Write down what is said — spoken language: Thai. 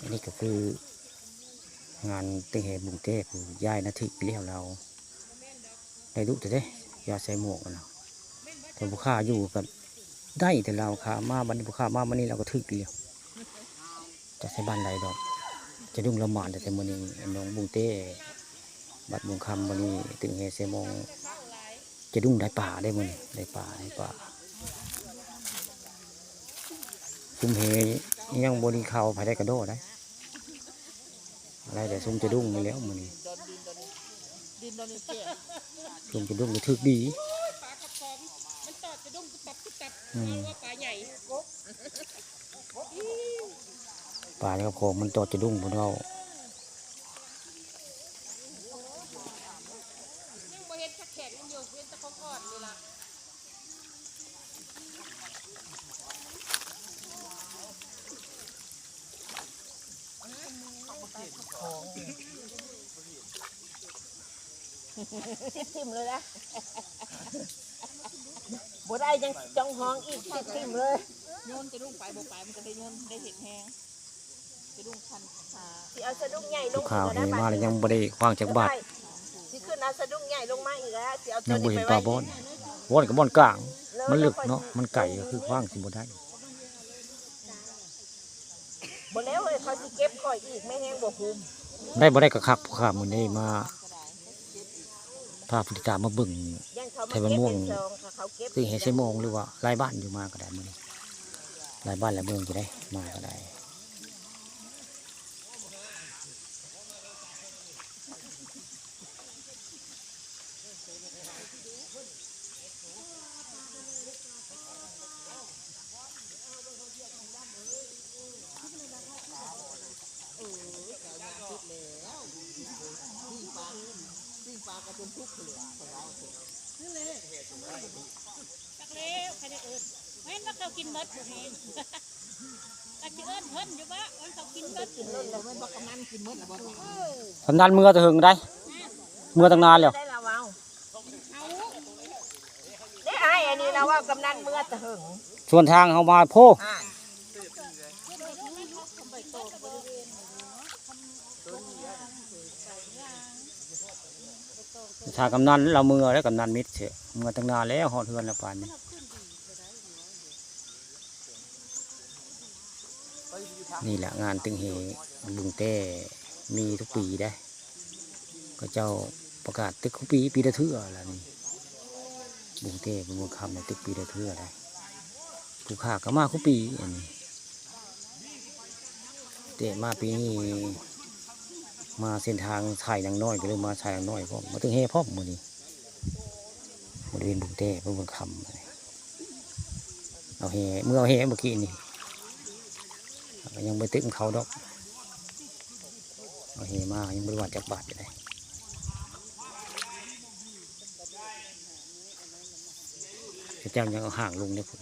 นนี้ก็คืองานเตะบุงเต้คือย่ายนาทีเลี้ยวเราได้ดุแต่เด้ยาใส่หมวกนะแต่บุค่าอยู่กันได้แต่เราขามาบันบุค่ามาบันนี้เราก็ทึกเดียวจะใส่บ้านไรดอกจะดุ้งละหมาดแต่มื้อนี้น้องบุงเต้บัดบุงคำวันนี้ตึงเฮเซมองจะดุ้งได้ป่าได้มื้อนี้ได้ป่าซุ่มเฮยังบริเขาภายได้กระโดดได้อะไรแต่ซุ่มจะดุ้งมาแล้วมื้อนี้ซุ่มจะดุ้งจะทึกดีมันตอดจะดุ้งตุ๊บตับว่าปลาใหญ่ปลาเนี่ยโคมมันตอดจะดุ้งพวกเรายังบ่เห็นแขกยังอยู่เว้นตะของอ่อนนี่ล่ะทิมเลยนะบ่ได้ยังจ้องห้องอีกทิมเลยโยนจะดุ้งไปบ่ไปมันก็ได้โยนได้เห็นแหงจะดุ้งคันขาสิเอาสะดุ้งใหญ่ลงข่าวเฮมาเลยยังบ่ได้คว้างจากบาทสิขึ้นเอาสะดุ้งใหญ่ลงมาอีกแล้วสิเอายังบ่เห็นปลาบอนกับบ่อนกลางมันลึกเนาะมันไก่ก็คือคว้างสิบ่ได้บ่แล้วเลยเขาสิเก็บข่อยอีกไม่แห้งบ่คุมได้บ่ได้กระคักผู้ข้ามื้อนี้มาพาผู้ติดตามมาเบิ่งไทยบ้านม่วงซึ่งเฮเซมองหรือว่าหลายบ้านอยู่มาก็ได้มื้อนี้หลายบ้านหลายเมืองจะได้มาก็ได้จักเลี้ยวใครจะเอิญแม่นว่าเขากินเบิดอยู่เองก็จะเอิญเพิ่นอยู่บ้าวันเขากินเบิดกินเลยแล้วแม่นว่ากำนันกินเบิดหรือเปล่ากำนันเมื่อจะหึงได้เมื่อตั้งนานแล้วได้ละว้าวได้ไอ้อันนี้เราว่ากำนันเมื่อจะหึงส่วนทางเขามาโพถ้ากำนันเราเมื่อแล้วกำนันมิดเฉะเมื่อตั้งนานแล้วหอดเฮือนแล้วป่านนี้นี่แหละงานตึงเฮบุงเต้มีทุกปีได้ก็เจ้าประกาศตึกทุกปีละเทื่ออะไรนี่บุงเต้เป็นบุงคำในตึกปีละเทื่อได้ผู้ขาก็มาทุกปีอันนี้เตะมาปีนี้มาเส้นทางชายนางน้อยก็เลยมาชายนางน้อยพร้อมมาตึงเฮพร้อมมือนี้บริเวณบุงเต้เป็นบุงคำเอาเฮเมื่อเอาเฮเมื่อกี้นี่ยังไม่ตึ้งเขาดอกเอาเฮมายังบริวารจักบาทอยู่เลยเจ้ายังเอาห่างลงเนี่ยผม